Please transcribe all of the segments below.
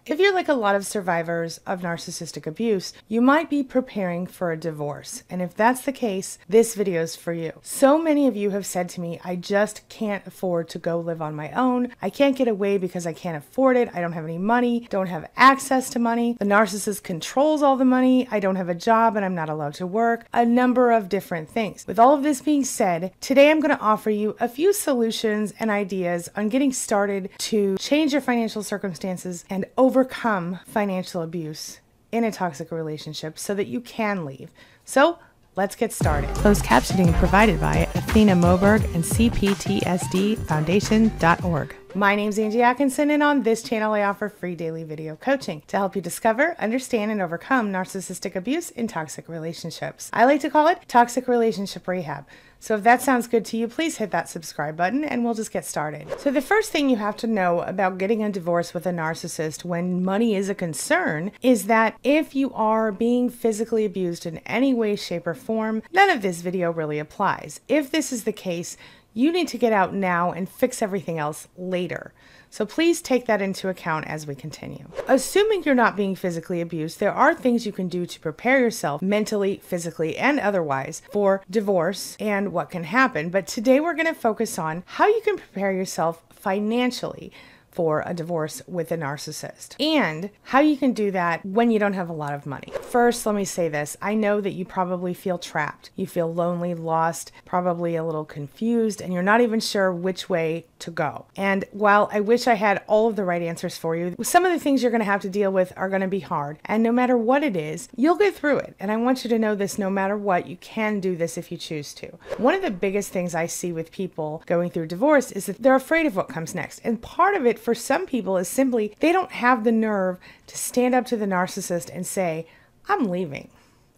If you're like a lot of survivors of narcissistic abuse, you might be preparing for a divorce. And if that's the case, this video is for you. So many of you have said to me, I just can't afford to go live on my own. I can't get away because I can't afford it. I don't have any money, don't have access to money. The narcissist controls all the money. I don't have a job and I'm not allowed to work. A number of different things. With all of this being said, today I'm going to offer you a few solutions and ideas on getting started to change your financial circumstances and overcome financial abuse in a toxic relationship so that you can leave. So let's get started. Closed captioning provided by Athena Moberg and CPTSDFoundation.org. My name's Angie Atkinson, and on this channel I offer free daily video coaching to help you discover, understand, and overcome narcissistic abuse in toxic relationships. I like to call it toxic relationship rehab. So if that sounds good to you, please hit that subscribe button and we'll just get started. So the first thing you have to know about getting a divorce with a narcissist when money is a concern is that if you are being physically abused in any way, shape, or form, none of this video really applies. If this is the case, you need to get out now and fix everything else later. So please take that into account as we continue. Assuming you're not being physically abused, there are things you can do to prepare yourself mentally, physically, and otherwise for divorce and what can happen. But today we're going to focus on how you can prepare yourself financially for a divorce with a narcissist and how you can do that when you don't have a lot of money. First, let me say this. I know that you probably feel trapped. You feel lonely, lost, probably a little confused, and you're not even sure which way to go. And while I wish I had all of the right answers for you, some of the things you're going to have to deal with are going to be hard. And no matter what it is, you'll get through it. And I want you to know this, no matter what, you can do this if you choose to. One of the biggest things I see with people going through divorce is that they're afraid of what comes next. And part of it for some people is simply they don't have the nerve to stand up to the narcissist and say, I'm leaving.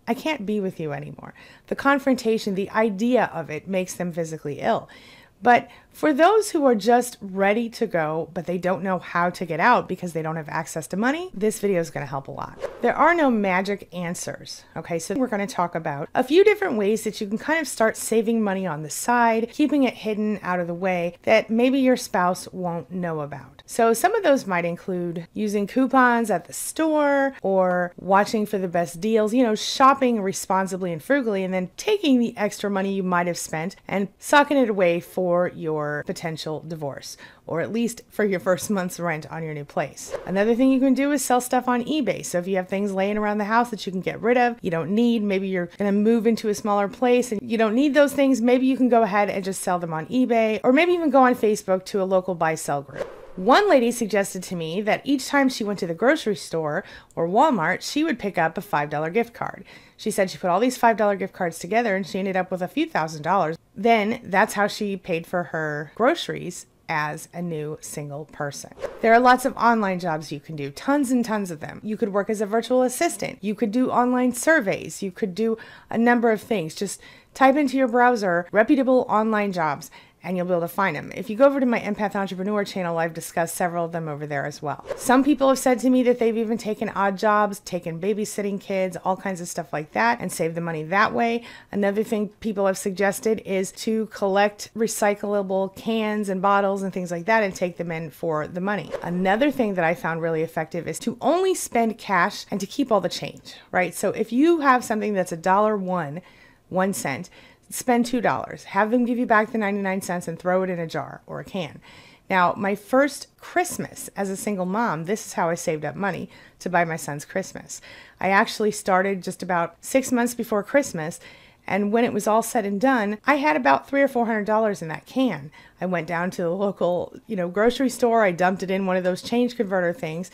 I can't be with you anymore. The confrontation, the idea of it makes them physically ill. But for those who are just ready to go, but they don't know how to get out because they don't have access to money, this video is going to help a lot. There are no magic answers. Okay, so we're going to talk about a few different ways that you can kind of start saving money on the side, keeping it hidden out of the way that maybe your spouse won't know about. So some of those might include using coupons at the store or watching for the best deals, shopping responsibly and frugally, and then taking the extra money you might have spent and socking it away for your potential divorce, or at least for your first month's rent on your new place. Another thing you can do is sell stuff on eBay. So if you have things laying around the house that you can get rid of, you don't need, maybe you're going to move into a smaller place and you don't need those things, maybe you can go ahead and just sell them on eBay, or maybe even go on Facebook to a local buy-sell group. One lady suggested to me that each time she went to the grocery store or Walmart, she would pick up a $5 gift card. She said she put all these $5 gift cards together and she ended up with a few $1,000s. Then that's how she paid for her groceries as a new single person. There are lots of online jobs you can do, tons and tons of them. You could work as a virtual assistant. You could do online surveys. You could do a number of things. Just type into your browser reputable online jobs and you'll be able to find them. If you go over to my Empath Entrepreneur channel, I've discussed several of them over there as well. Some people have said to me that they've even taken odd jobs, taken babysitting kids, all kinds of stuff like that, and saved the money that way. Another thing people have suggested is to collect recyclable cans and bottles and things like that and take them in for the money. Another thing that I found really effective is to only spend cash and to keep all the change, right? So if you have something that's $1.01, spend $2. Have them give you back the 99 cents and throw it in a jar or a can. Now, my first Christmas as a single mom, this is how I saved up money to buy my son's Christmas. I actually started just about 6 months before Christmas, and when it was all said and done, I had about $300 or $400 in that can. I went down to the local, grocery store. I dumped it in one of those change converter things,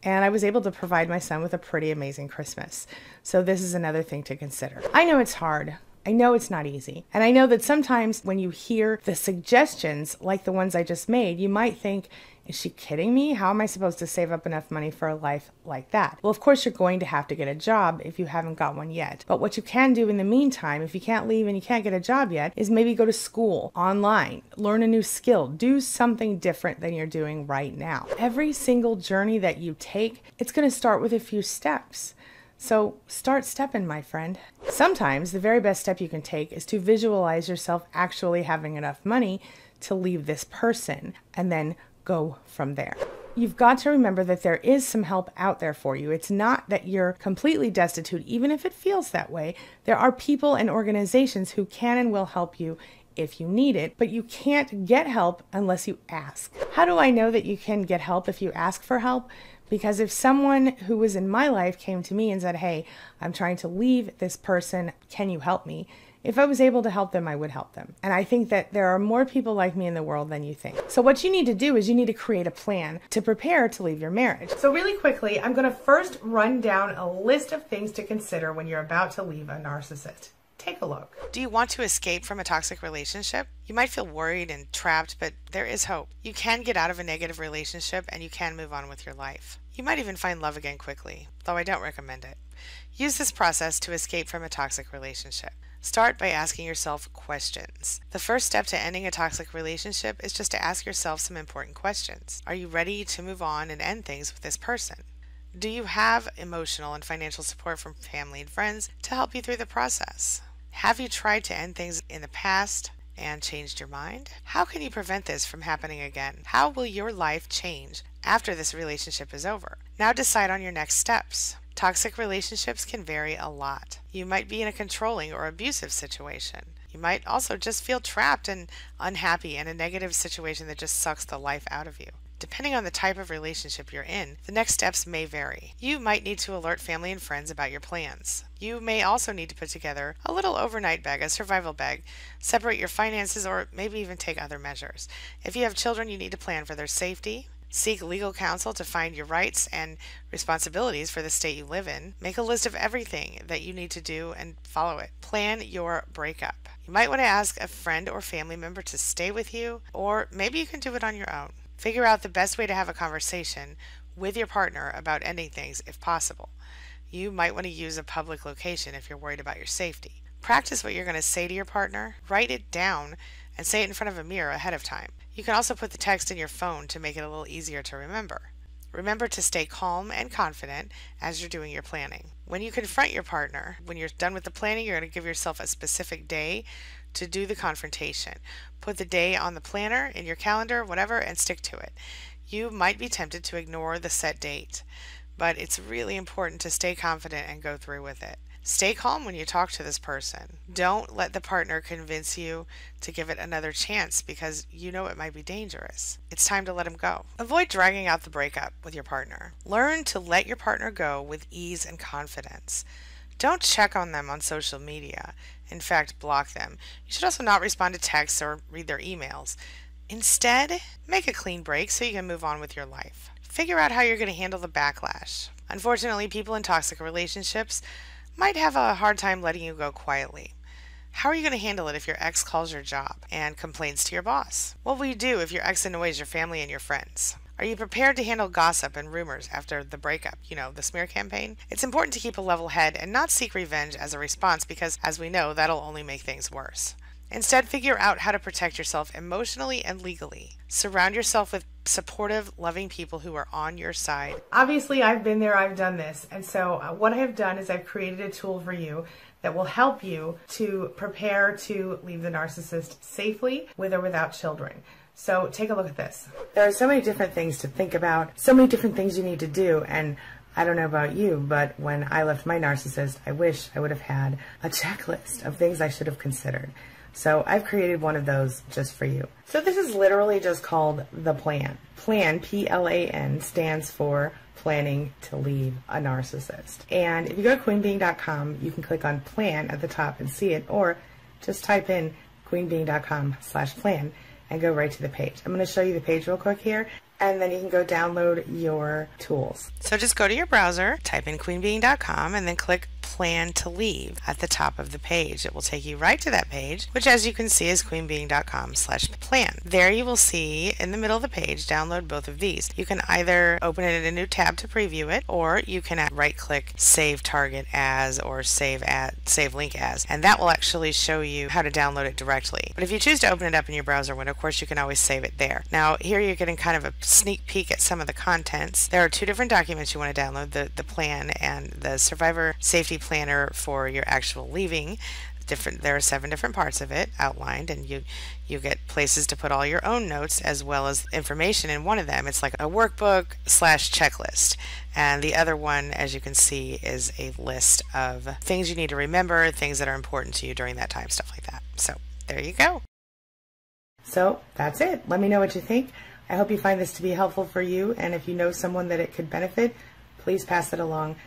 and I was able to provide my son with a pretty amazing Christmas. So this is another thing to consider. I know it's hard. I know it's not easy. And I know that sometimes when you hear the suggestions like the ones I just made, you might think, is she kidding me? How am I supposed to save up enough money for a life like that? Well, of course, you're going to have to get a job if you haven't got one yet. But what you can do in the meantime, if you can't leave and you can't get a job yet, is maybe go to school online, learn a new skill, do something different than you're doing right now. Every single journey that you take, it's going to start with a few steps. So start stepping, my friend. Sometimes the very best step you can take is to visualize yourself actually having enough money to leave this person and then go from there. you've got to remember that there is some help out there for you. It's not that you're completely destitute, even if it feels that way. There are people and organizations who can and will help you if you need it, but you can't get help unless you ask. How do I know that you can get help if you ask for help? Because if someone who was in my life came to me and said, hey, I'm trying to leave this person, can you help me? If I was able to help them, I would help them. And I think that there are more people like me in the world than you think. So what you need to do is you need to create a plan to prepare to leave your marriage. So really quickly, I'm going to first run down a list of things to consider when you're about to leave a narcissist. Take a look. Do you want to escape from a toxic relationship? You might feel worried and trapped, but there is hope. You can get out of a negative relationship and you can move on with your life. You might even find love again quickly, though I don't recommend it. Use this process to escape from a toxic relationship. Start by asking yourself questions. The first step to ending a toxic relationship is just to ask yourself some important questions. Are you ready to move on and end things with this person? Do you have emotional and financial support from family and friends to help you through the process? Have you tried to end things in the past and changed your mind? How can you prevent this from happening again? How will your life change after this relationship is over? Now decide on your next steps. Toxic relationships can vary a lot. You might be in a controlling or abusive situation. You might also just feel trapped and unhappy in a negative situation that just sucks the life out of you. Depending on the type of relationship you're in, the next steps may vary. You might need to alert family and friends about your plans. You may also need to put together a little overnight bag, a survival bag, separate your finances, or maybe even take other measures. If you have children, you need to plan for their safety. Seek legal counsel to find your rights and responsibilities for the state you live in. Make a list of everything that you need to do and follow it. Plan your breakup. You might want to ask a friend or family member to stay with you, or maybe you can do it on your own. Figure out the best way to have a conversation with your partner about ending things if possible. You might want to use a public location if you're worried about your safety. Practice what you're going to say to your partner. Write it down and say it in front of a mirror ahead of time. You can also put the text in your phone to make it a little easier to remember. Remember to stay calm and confident as you're doing your planning. When you confront your partner, when you're done with the planning, you're going to give yourself a specific day to do the confrontation. Put the day on the planner, in your calendar, whatever, and stick to it. You might be tempted to ignore the set date, but it's really important to stay confident and go through with it. Stay calm when you talk to this person. Don't let the partner convince you to give it another chance because you know it might be dangerous. It's time to let him go. Avoid dragging out the breakup with your partner. Learn to let your partner go with ease and confidence. Don't check on them on social media. In fact, block them. You should also not respond to texts or read their emails. Instead, make a clean break so you can move on with your life. Figure out how you're going to handle the backlash. Unfortunately, people in toxic relationships might have a hard time letting you go quietly. How are you going to handle it if your ex calls your job and complains to your boss? What will you do if your ex annoys your family and your friends? Are you prepared to handle gossip and rumors after the breakup, the smear campaign? It's important to keep a level head and not seek revenge as a response because, as we know, that'll only make things worse. Instead, figure out how to protect yourself emotionally and legally. Surround yourself with supportive, loving people who are on your side. Obviously, I've been there, I've done this. And so what I have done is I've created a tool for you that will help you to prepare to leave the narcissist safely with or without children. So take a look at this. There are so many different things to think about, so many different things you need to do. And I don't know about you, but when I left my narcissist, I wish I would have had a checklist of things I should have considered. So I've created one of those just for you. So this is literally just called the plan. Plan, P-L-A-N, stands for planning to leave a narcissist. And if you go to queenbeing.com, you can click on plan at the top and see it, or just type in queenbeing.com/plan and go right to the page. I'm going to show you the page real quick here, and then you can go download your tools. So just go to your browser, type in queenbeing.com, and then click plan to leave at the top of the page. It will take you right to that page, which as you can see is queenbeing.com/plan. There you will see in the middle of the page, download both of these. You can either open it in a new tab to preview it, or you can right click save target as or save link as, and that will actually show you how to download it directly. But if you choose to open it up in your browser window, of course you can always save it there. Now here you're getting kind of a sneak peek at some of the contents. There are two different documents you want to download, the plan and the survivor safety planner for your actual leaving. there are 7 different parts of it outlined, and you get places to put all your own notes as well as information in one of them. It's like a workbook / checklist. And the other one, as you can see, is a list of things you need to remember, things that are important to you during that time, stuff like that. So there you go. So that's it. Let me know what you think. I hope you find this to be helpful for you, and if you know someone that it could benefit, please pass it along.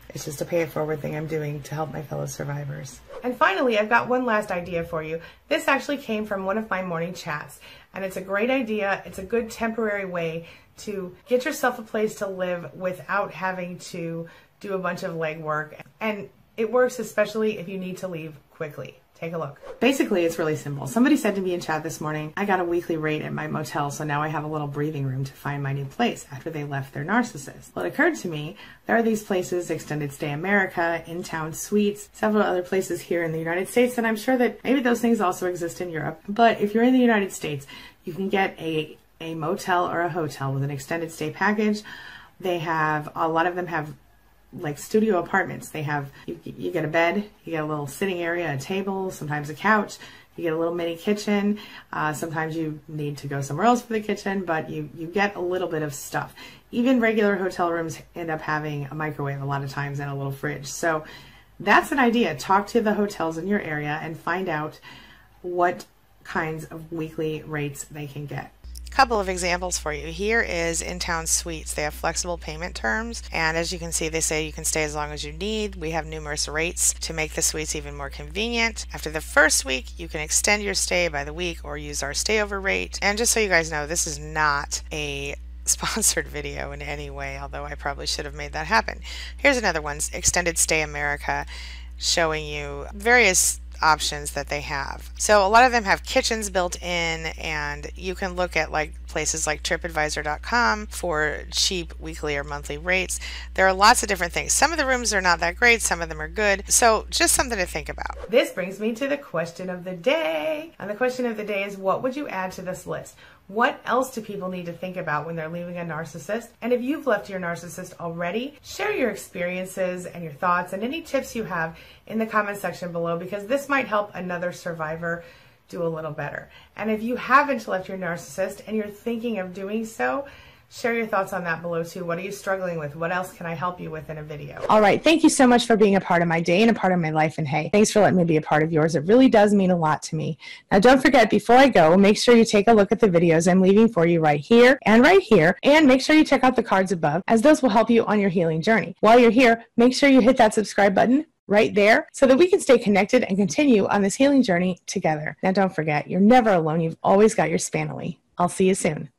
It's just a pay it forward thing I'm doing to help my fellow survivors. And finally, I've got one last idea for you. This actually came from one of my morning chats, and it's a great idea. It's a good temporary way to get yourself a place to live without having to do a bunch of legwork. And it works especially if you need to leave quickly. Take a look. Basically, it's really simple. Somebody said to me in chat this morning, I got a weekly rate at my motel, so now I have a little breathing room to find my new place after they left their narcissist. Well, it occurred to me, there are these places, Extended Stay America, In-Town Suites, several other places here in the United States, and I'm sure that maybe those things also exist in Europe. But if you're in the United States, you can get a motel or a hotel with an extended stay package. They have, a lot of them have like studio apartments. They have, you get a bed, you get a little sitting area, a table, sometimes a couch, you get a little mini kitchen. Sometimes you need to go somewhere else for the kitchen, but you get a little bit of stuff. Even regular hotel rooms end up having a microwave a lot of times and a little fridge. So that's an idea. Talk to the hotels in your area and find out what kinds of weekly rates they can get. Couple of examples for you. Here is In-Town Suites. They have flexible payment terms, and as you can see, they say you can stay as long as you need. We have numerous rates to make the suites even more convenient. After the first week, you can extend your stay by the week or use our stayover rate. And just so you guys know, this is not a sponsored video in any way, although I probably should have made that happen. Here's another one, Extended Stay America, showing you various options that they have. So a lot of them have kitchens built in, and you can look at like places like tripadvisor.com for cheap weekly or monthly rates. There are lots of different things. Some of the rooms are not that great, some of them are good. So just something to think about. This brings me to the question of the day. And the question of the day is, what would you add to this list? What else do people need to think about when they're leaving a narcissist? And if you've left your narcissist already, share your experiences and your thoughts and any tips you have in the comment section below, because this might help another survivor do a little better. And if you haven't left your narcissist and you're thinking of doing so, share your thoughts on that below too. What are you struggling with? What else can I help you with in a video? All right. Thank you so much for being a part of my day and a part of my life. And hey, thanks for letting me be a part of yours. It really does mean a lot to me. Now, don't forget, before I go, make sure you take a look at the videos I'm leaving for you right here. And make sure you check out the cards above, as those will help you on your healing journey. While you're here, make sure you hit that subscribe button right there so that we can stay connected and continue on this healing journey together. Now, don't forget, you're never alone. You've always got your Spanily. I'll see you soon.